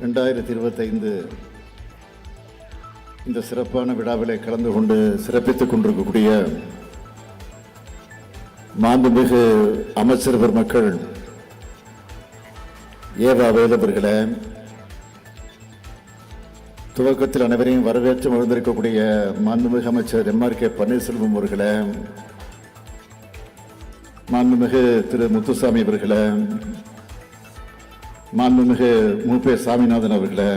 2025 இந்த சிறப்பான விழாவிலே கலந்து கொண்டு சிறப்பித்துக் கொண்டிருக்கக்கூடிய மாண்புமிகு அமைச்சர் பெருமக்கள், ஏவா வேலவர்களே, துவக்கத்தில் அனைவரையும் வரவேற்று மகிழ்ந்திருக்கக்கூடிய மாண்புமிகு அமைச்சர் MRK பன்னீர்செல்வம் அவர்களே, மாண்புமிகு திரு முத்துசாமி அவர்களே, மாண்புமிகு மூப்பே சாமிநாதன் அவர்களே,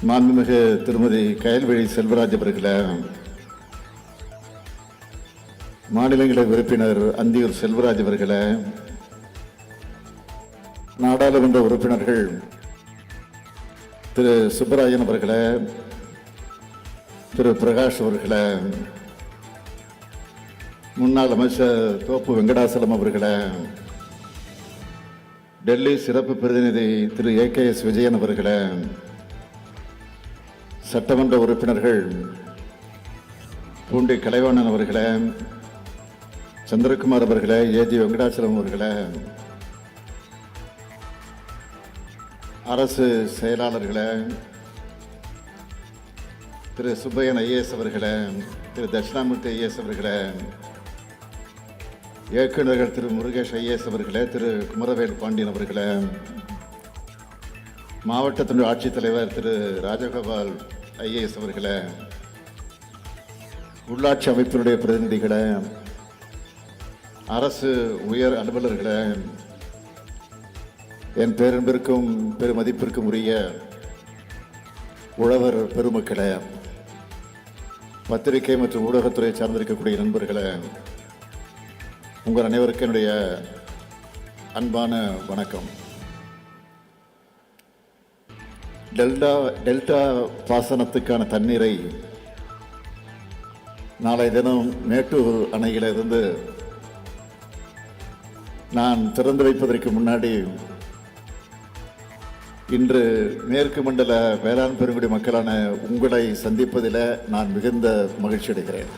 மாண்புமிகு திருமதி கயல்விழி செல்வராஜ் அவர்களே, மாநிலங்களவை உறுப்பினர் அந்தியூர் செல்வராஜ் அவர்களே, நாடாளுமன்ற உறுப்பினர்கள் திரு சுப்பராயன் அவர்களே, திரு பிரகாஷ் அவர்களே, முன்னாள் அமைச்சர் தோப்பு வெங்கடாசலம் அவர்களே, டெல்லி சிறப்பு பிரதிநிதி திரு AKS விஜயன் அவர்களே, சட்டமன்ற உறுப்பினர்கள் பூண்டி கலைவாணன் அவர்களே, சந்திரகுமார் அவர்களே, AG வெங்கடாச்சலம் அவர்களே, அரசு செயலாளர்களே, திரு சுப்பையன் IAS அவர்களே, திரு தட்சிணாமூர்த்தி IAS அவர்களே, இயக்குநர்கள் திரு முருகேஷ் IAS அவர்களே, திரு குமரவேல் பாண்டியன் அவர்களே, மாவட்டத்தினுடைய ஆட்சித்தலைவர் திரு ராஜகோபால் IAS அவர்களே, உள்ளாட்சி அமைப்பினுடைய பிரதிநிதிகளே, அரசு உயர் அலுவலர்களே, என் பேரன்பிற்கும் பெருமதிப்பிற்கும் உரிய உழவர் பெருமக்களே, பத்திரிகை மற்றும் ஊடகத்துறை சார்ந்திருக்கக்கூடிய நண்பர்களே, உங்கள் அனைவருக்கும் என்னுடைய அன்பான வணக்கம். டெல்டா பாசனத்துக்கான தண்ணீரை நாளை தினம் மேட்டூர் அணையிலிருந்து நான் திறந்து வைப்பதற்கு முன்னாடி இன்று மேற்கு மண்டல வேளாண் பெருங்குடி மக்களான உங்களை சந்திப்பதில் நான் மிகுந்த மகிழ்ச்சி அடைகிறேன்.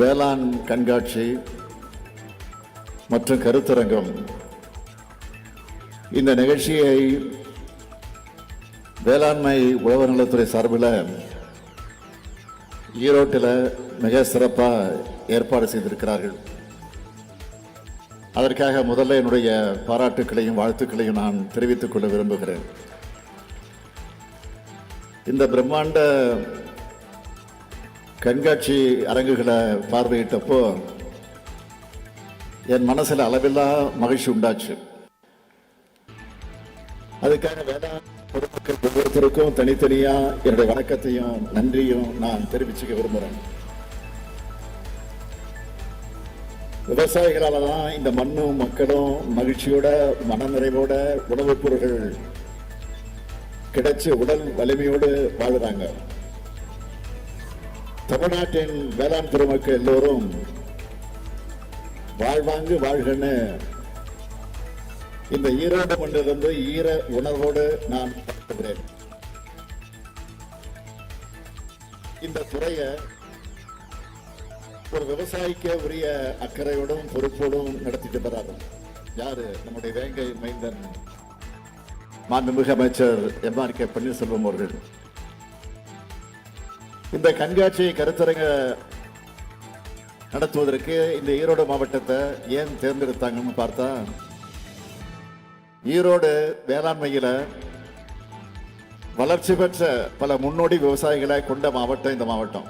வேளாண் கண்காட்சி மற்றும் கருத்தரங்கம், இந்த நிகழ்ச்சியை வேளாண்மை உழவர் நலத்துறை சார்பில் ஈரோட்டில் மிக சிறப்பாக ஏற்பாடு செய்திருக்கிறார்கள். அதற்காக முதல்ல என்னுடைய பாராட்டுக்களையும் வாழ்த்துக்களையும் நான் தெரிவித்துக் கொள்ள விரும்புகிறேன். இந்த பிரம்மாண்ட கண்காட்சி அரங்குகளை பார்வையிட்டப்போ என் மனசில் அளவில்லா மகிழ்ச்சி உண்டாச்சு. அதுக்காக வேளாண் பொதுமக்கள் ஒவ்வொருத்தருக்கும் தனித்தனியா என்னுடைய வணக்கத்தையும் நன்றியும் நான் தெரிவிச்சுக்க விரும்புகிறேன். விவசாயிகளால தான் இந்த மண்ணும் மக்களும் மகிழ்ச்சியோட மனநிறைவோட உணவுப் பொருட்கள் கிடைச்சு உடல் வலிமையோடு வாழுறாங்க. தமிழ்நாட்டின் வேளாண் பெருமக்கள் எல்லோரும் வாழ்வாங்கு வாழ்கன்னு இந்த ஈரோடு மண்ணிலிருந்து ஈர உணர்வோடு நான் பார்க்கிறேன். இந்த துறையை ஒரு விவசாயிக்க உரிய அக்கறையோடும் பொறுப்போடும் நடத்திட்டு வராரு யாரு? நம்முடைய வேங்கை மைந்தன் மாண்புமிகு அமைச்சர் MRK பன்னீர்செல்வம் அவர்கள். இந்த கண்காட்சி கருத்தரங்க நடத்துவதற்கு இந்த ஈரோடு மாவட்டத்தை ஏன் தேர்ந்தெடுத்தாங்கன்னு பார்த்தா, ஈரோடு வேளாண்மையில வளர்ச்சி பெற்ற பல முன்னோடி விவசாயிகளை கொண்ட மாவட்டம் இந்த மாவட்டம்.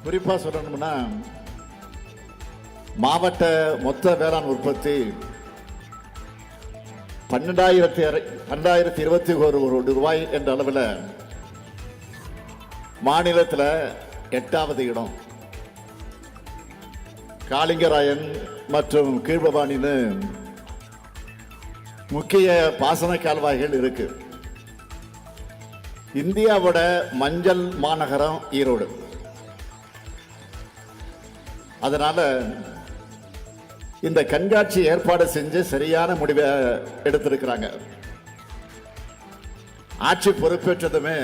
குறிப்பா சொல்லணும்னா, மாவட்ட மொத்த வேளாண் உற்பத்தி 12,221 ரூபாய் என்ற அளவில் மாநிலத்தில் 8வது இடம். காளிங்கராயன் மற்றும் கீழ்பவானின்னு முக்கிய பாசன கால்வாய்கள் இருக்கு. இந்தியாவோட மஞ்சள் மாநகரம் ஈரோடு. அதனால இந்த கண்காட்சி ஏற்பாடு செஞ்சு சரியான முடிவை எடுத்திருக்கிறாங்க. ஆட்சி பொறுப்பேற்றதுமே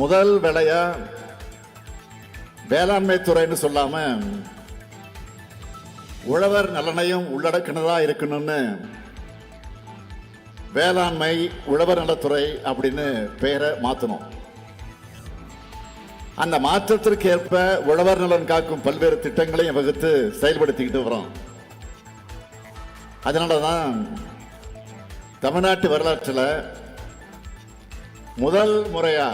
முதல் வேலையா வேளாண்மை துறைன்னு சொல்லாம உழவர் நலனையும் உள்ளடக்கினதா இருக்கணும்னு வேளாண்மை உழவர் நலத்துறை அப்படின்னு பெயரை மாற்றணும். அந்த மாற்றத்திற்கு ஏற்ப உழவர் நலன் காக்கும் பல்வேறு திட்டங்களையும் வகுத்து செயல்படுத்திக்கிட்டு வரோம். அதனாலதான் தமிழ்நாட்டு வரலாற்றில் முதல் முறையா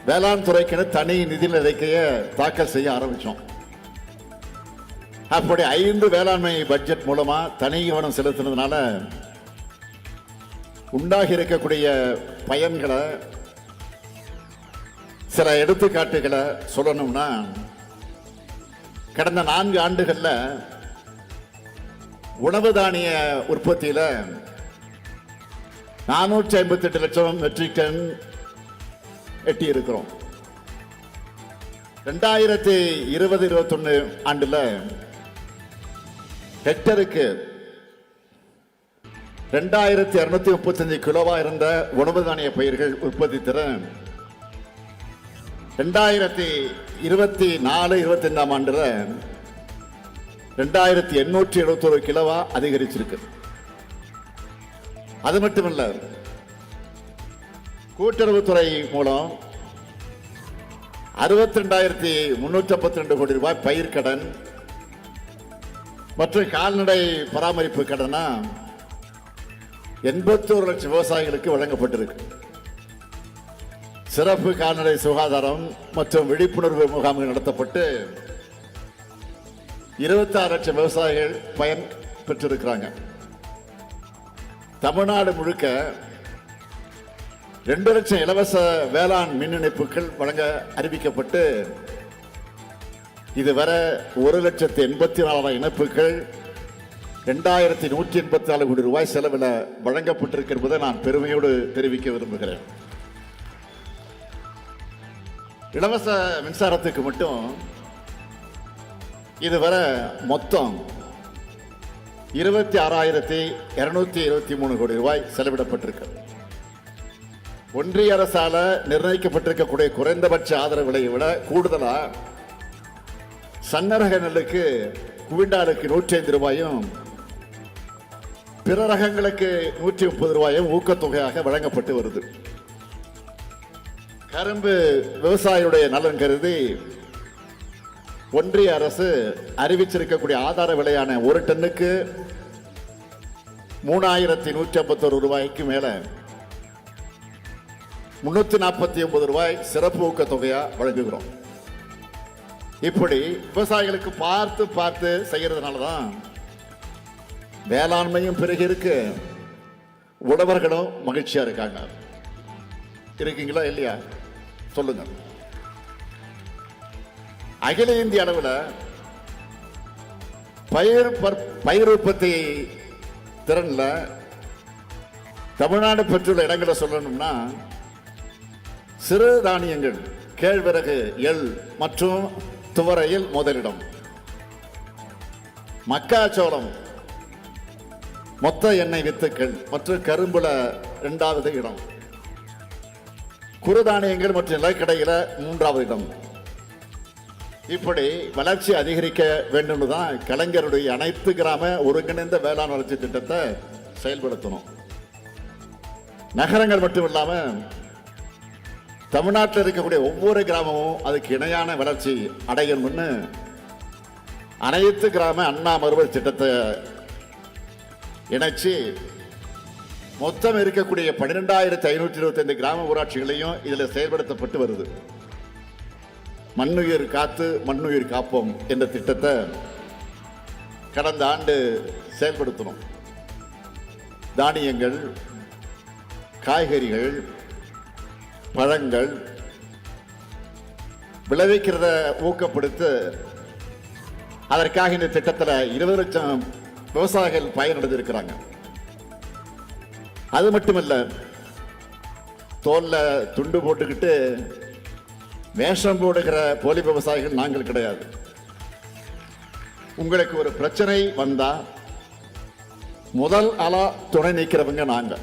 வேளாண் துறைக்கு தனி நிதி அறிக்கையை தாக்கல் செய்ய ஆரம்பிச்சோம். அப்படி 5 வேளாண்மை பட்ஜெட் மூலமா தனி கவனம் செலுத்தினதுனால உண்டாகி இருக்கக்கூடிய பயன்களை சில எடுத்துக்காட்டுகளை சொல்லணும்னா, கடந்த 4 ஆண்டுகள்ல உணவு தானிய உற்பத்தியில 458 லட்சம் மெட்ரிக் டன் எட்டி இருக்கிறோம். 2020-21 ஆண்டுல ஹெக்டருக்கு 2235 கிலோவா இருந்த உணவு தானிய பயிர்கள் உற்பத்தி திறன் 2024-25 ஆண்டுல 2871 கிலோவா அதிகரிச்சிருக்கு. அது மட்டுமல்ல, கூட்டுறவுத்துறை மூலம் 62,352 கோடி ரூபாய் பயிர்க்கடன் மற்றும் கால்நடை பராமரிப்பு கடனா 81 லட்சம் விவசாயிகளுக்கு வழங்கப்பட்டிருக்கு. சிறப்பு கால்நடை சுகாதாரம் மற்றும் விழிப்புணர்வு முகாம்கள் நடத்தப்பட்டு 26 லட்சம் விவசாயிகள் பயன் பெற்றிருக்கிறாங்க. தமிழ்நாடு முழுக்க 2 லட்சம் இலவச வேளாண் மின் இணைப்புகள் வழங்க அறிவிக்கப்பட்டு இதுவரை 1,84,000 இணைப்புகள் 2,184 கோடி ரூபாய் செலவில் வழங்கப்பட்டிருக்கிறதை நான் பெருமையோடு தெரிவிக்க விரும்புகிறேன். இலவச மின்சாரத்துக்கு மட்டும் இதுவரை மொத்தம் 26,223 கோடி ரூபாய் செலவிடப்பட்டிருக்கு. ஒன்றிய அரசால நிர்ணயிக்கப்பட்டிருக்கக்கூடிய குறைந்தபட்ச ஆதரவு விலையை விட கூடுதலா சன்னரக நெல்லுக்கு குவிண்டாலுக்கு 105 ரூபாயும் பிற ரகங்களுக்கு 130 ரூபாயும் ஊக்கத்தொகையாக வழங்கப்பட்டு வருது. கரும்பு விவசாயியுடைய நலன் கருதி ஒன்றிய அரசு அறிவிச்சிருக்கக்கூடிய ஆதார விலையான 1 டன்னுக்கு 3,151 ரூபாய்க்கு மேல 349 ரூபாய் சிறப்பு ஊக்கத்தொகையா வழங்குகிறோம். இப்படி விவசாயிகளுக்கு பார்த்து பார்த்து செய்யறதுனாலதான் வேளாண்மையும் பெருகி இருக்கு, உழவர்களும் மகிழ்ச்சியா இருக்காங்க. இருக்கீங்களா இல்லையா சொல்லுங்க. அகில இந்திய அளவில் பயிர் உற்பத்தி திறன்ல தமிழ்நாடு பெற்றுள்ள இடங்களை சொல்லணும்னா சிறு தானியங்கள், கேழ்வரகு, எள் மற்றும் துவரையில் முதலிடம், மக்காச்சோளம், மொத்த எண்ணெய் வித்துக்கள் மற்றும் கரும்புல 2வது இடம், குறுதானியங்கள் மற்றும் நிலக்கடையில 3வது இடம். இப்படி வளர்ச்சி அதிகரிக்க வேண்டும் தான் கலைஞருடைய அனைத்து கிராம ஒருங்கிணைந்த வேளாண் வளர்ச்சி திட்டத்தை செயல்படுத்தணும். நகரங்கள் மட்டும் இல்லாம தமிழ்நாட்டில் இருக்கக்கூடிய ஒவ்வொரு கிராமமும் அதுக்கு இணையான வளர்ச்சி அடையணும்னு அனைத்து கிராம அண்ணா மறுவல் திட்டத்தை இணைச்சு மொத்தம் இருக்கக்கூடிய 12,525 கிராம ஊராட்சிகளையும் இதில் செயல்படுத்தப்பட்டு வருது. மண்ணுயிர் காத்து மண்ணுயிர் காப்போம் என்ற திட்டத்தை கடந்த ஆண்டு செயல்படுத்தணும். தானியங்கள், காய்கறிகள், பழங்கள் விளைவிக்கிறத ஊக்கப்படுத்த அதற்காக இந்த திட்டத்தில் 20 லட்சம் விவசாயிகள் பயனடைந்திருக்கிறாங்க. அது மட்டுமல்ல, தோல்ல துண்டு போட்டுக்கிட்டு வேஷம் போடுகிற போலி விவசாயிகள் நாங்கள் கிடையாது. உங்களுக்கு ஒரு பிரச்சனை வந்தா முதல் ஆளா துணை நீக்கிறவங்க நாங்க.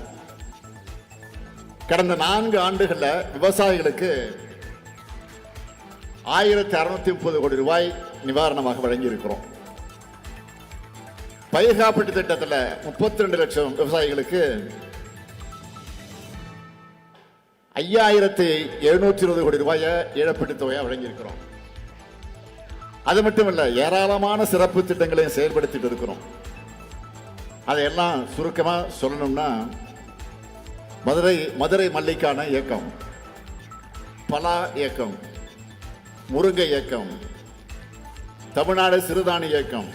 கடந்த 4 ஆண்டுகள்ல விவசாயிகளுக்கு 1630 கோடி ரூபாய் நிவாரணமாக வழங்கியிருக்கிறோம். பயிர் காப்பீட்டு திட்டத்தில் 32 லட்சம் விவசாயிகளுக்கு 5720 கோடி ரூபாயை இழப்பீட்டு தொகையாக வழங்கியிருக்கிறோம். அது மட்டுமல்ல, ஏராளமான சிறப்பு திட்டங்களையும் செயல்படுத்திட்டு இருக்கிறோம். அதையெல்லாம் சுருக்கமாக சொல்லணும்னா, மதுரை மல்லிக்கான இயக்கம், பலா இயக்கம், முருங்கை இயக்கம், தமிழ்நாடு சிறுதானி இயக்கம்,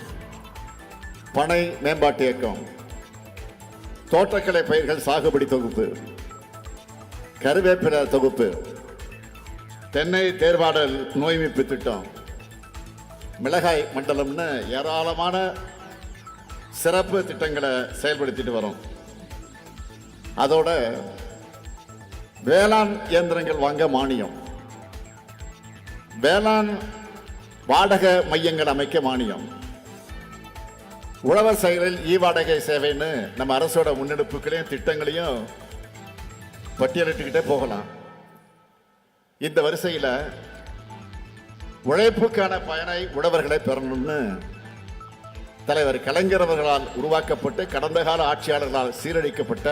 பனை மேம்பாட்டு இயக்கம், தோட்டக்கலை பயிர்கள் சாகுபடி தொகுப்பு, கருவேப்பிலை தொகுப்பு, தென்னை தேர்வாடல் நோய் மீட்பு திட்டம், மிளகாய் மண்டலம்னு ஏராளமான சிறப்பு திட்டங்களை செயல்படுத்திட்டு வரோம். அதோட வேளாண் இயந்திரங்கள் வாங்க மானியம், வேளாண் வாடகை மையங்கள் அமைக்க மானியம், உழவர் செயலில் வாடகை சேவைன்னு நம்ம அரசோட முன்னெடுப்புகளையும் திட்டங்களையும் பட்டியலிட்டுக்கிட்டே போகலாம். இந்த வரிசையில் உழைப்புக்கான பயனை உழவர்களை பெறணும்னு தலைவர் கலைஞர் அவர்களால் உருவாக்கப்பட்டு கடந்த கால ஆட்சியாளர்களால் சீரழிக்கப்பட்ட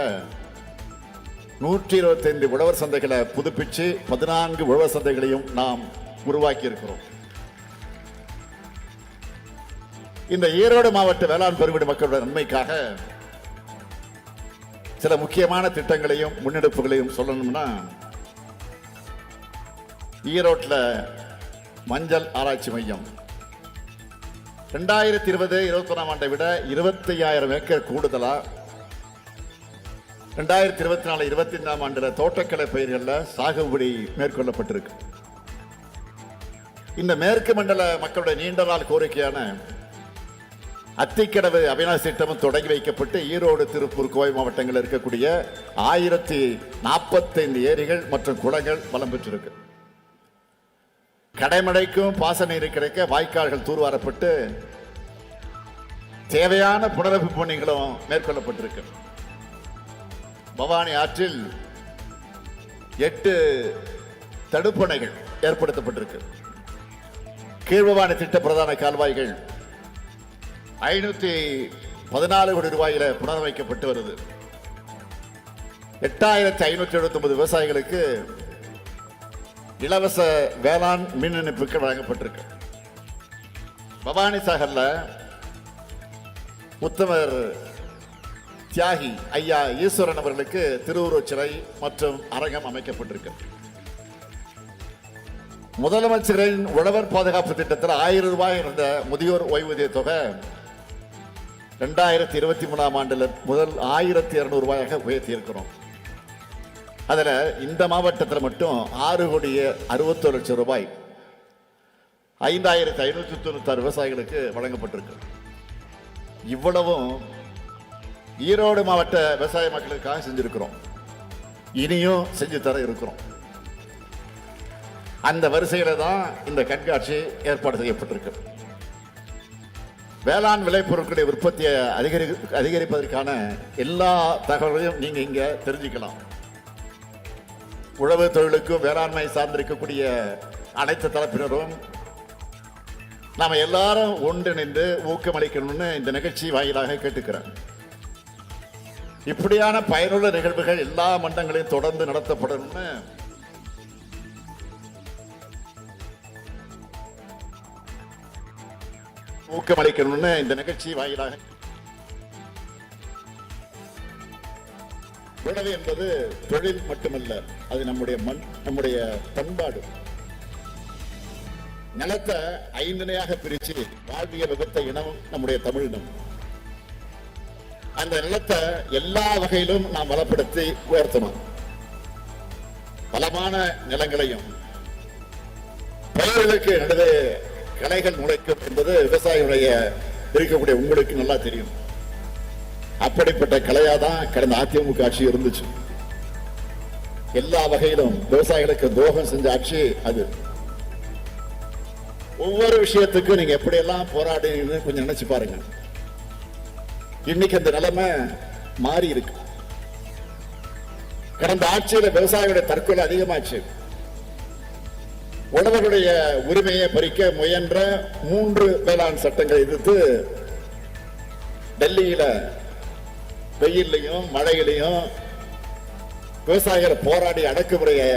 125 உழவர் சந்தைகளை புதுப்பிச்சு 14 உழவர் சந்தைகளையும் நாம் உருவாக்கி இருக்கிறோம். இந்த ஈரோடு மாவட்ட வேளாண் பெருங்குடி மக்களோட நன்மைக்காக சில முக்கியமான திட்டங்களையும் முன்னெடுப்புகளையும் சொல்லணும்னா, ஈரோட்டில் மஞ்சள் ஆராய்ச்சி மையம் 2020-21 ஆண்டை விட 25,000 ஏக்கர் கூடுதலா 2024-25 ஆண்டில் தோட்டக்கலை பயிர்களில் சாகுபடி மேற்கொள்ளப்பட்டிருக்கு. இந்த மேற்கு மண்டல மக்களுடைய நீண்ட நாள் கோரிக்கையான அத்திக்கடவு அவிநாசி திட்டமும் தொடங்கி வைக்கப்பட்டு ஈரோடு, திருப்பூர், கோவை மாவட்டங்களில் இருக்கக்கூடிய 1045 ஏரிகள் மற்றும் குளங்கள் வளம் பெற்றிருக்கு. கடைமடைக்கும் பாசன நீர் கிடைக்க வாய்க்கால்கள் தூர்வாரப்பட்டு தேவையான புனரமைப்பு பணிகளும் மேற்கொள்ளப்பட்டிருக்கு. பவானி ஆற்றில் 8 தடுப்பணைகள் ஏற்படுத்தப்பட்டிருக்கு. கீழ்பவானி திட்ட பிரதான கால்வாய்கள் 514 கோடி ரூபாயில புனரமைக்கப்பட்டு வருது. 8579 விவசாயிகளுக்கு இலவச வேளாண் மின் இணைப்புகள் வழங்கப்பட்டிருக்கு. பவானி சாகர்ல உத்தமர் தியாகி ஐயா ஈஸ்வரன் அவர்களுக்கு திருவுருவச் சிலை மற்றும் அரங்கம் அமைக்கப்பட்டிருக்கு. முதலமைச்சரின் உழவர் பாதுகாப்பு திட்டத்தில் 1000 ரூபாய் இருந்த முதியோர் ஓய்வூதிய தொகை 2023 ஆண்டில் முதல் 1200 ரூபாயாக உயர்த்தி இருக்கிறோம். அதில் இந்த மாவட்டத்தில் மட்டும் 6,61 லட்சம் ரூபாய் 5,596 விவசாயிகளுக்கு வழங்கப்பட்டிருக்கு. இவ்வளவும் ஈரோடு மாவட்ட விவசாய மக்களுக்காக செஞ்சிருக்கிறோம், இனியும் செஞ்சு தர இருக்கிறோம். அந்த வரிசையில தான் இந்த கண்காட்சி ஏற்பாடு செய்யப்பட்டிருக்கு. வேளாண் விளைபொருட்களுடைய உற்பத்தியை அதிகரிப்பதற்கான எல்லா தகவல்களையும் நீங்க இங்க தெரிஞ்சுக்கலாம். உழவு தொழிலுக்கும் வேளாண்மை சார்ந்திருக்கக்கூடிய அனைத்து தரப்பினரும் நாம எல்லாரும் ஒன்றிணைந்து ஊக்கமளிக்கணும்னு இந்த நிகழ்ச்சி வாயிலாக கேட்டுக்கிறேன். இப்படியான பயனுள்ள நிகழ்வுகள் எல்லா மண்டலங்களையும் தொடர்ந்து நடத்தப்படணும்னு ஊக்கமளிக்கணும்னு இந்த நிகழ்ச்சி வாயிலாக. உழவு என்பது தொழில் மட்டுமல்ல, அது நம்முடைய நம்முடைய பண்பாடு. நிலத்தை 5 நிலையாக பிரிச்சு வாழ்வியல் வகுத்த இனம் நம்முடைய தமிழினம். அந்த நிலத்தை எல்லா வகையிலும் நாம் வளப்படுத்தி உயர்த்தணும். பலமான நிலங்களையும் பயிர்களுக்கு நடுவே களைகள் முளைக்கும் என்பது விவசாயிகளுடைய இருக்கக்கூடிய உங்களுக்கு நல்லா தெரியும். அப்படிப்பட்ட கலையாதான் கடந்த அதிமுக ஆட்சி இருந்துச்சு. எல்லா வகையிலும் விவசாயிகளுக்கு துரோகம் செஞ்ச ஆட்சி அது. ஒவ்வொரு விஷயத்துக்கும் நீங்க எப்படியெல்லாம் போராடுன்னு கொஞ்சம் நினைச்சு பாருங்க. இன்னைக்கு அந்த நிலைமை மாறி இருக்கு. கடந்த ஆட்சியில விவசாயிகளுடைய தற்கொலை அதிகமாச்சு. உழவர்களுடைய உரிமையை பறிக்க முயன்ற 3 வேளாண் சட்டங்களை எதிர்த்து டெல்லியில வெயிலையும் மழையிலையும் விவசாயிகள் போராடி அடக்குமுறையை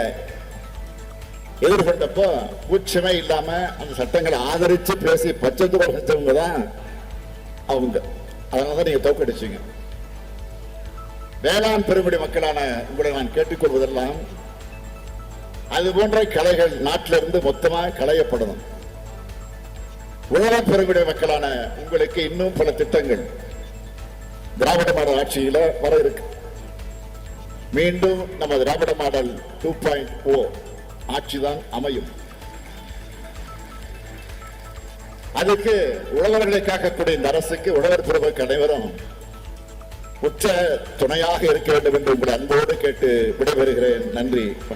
எதிர்கொண்டப்போ உச்சமே இல்லாம அந்த சட்டங்களை ஆதரிச்சு பேசி பச்சைத்துறை செஞ்சவங்க தான் அவங்க. அதனாலதான் நீங்க தோக்கடிச்சீங்க. வேளாண் பெருங்குடி மக்களான உங்களை நான் கேட்டுக்கொள்வதெல்லாம் அது போன்ற கலைகள் நாட்டிலிருந்து மொத்தமா களையப்படணும். உழவர் பெருங்குடி மக்களான உங்களுக்கு இன்னும் பல திட்டங்கள் திராவிட மாடல் ஆட்சியில வர இருக்கு. மீண்டும் நம்ம திராவிட மாடல் 2.0 ஆட்சிதான் அமையும். அதுக்கு உழவர்களை காக்கக்கூடிய இந்த அரசுக்கு உழவர் பெருமக்கள் அனைவரும் உற்ற துணையாக இருக்க வேண்டும் என்று உங்களை அன்போடு கேட்டு விடைபெறுகிறேன். நன்றி, வணக்கம்.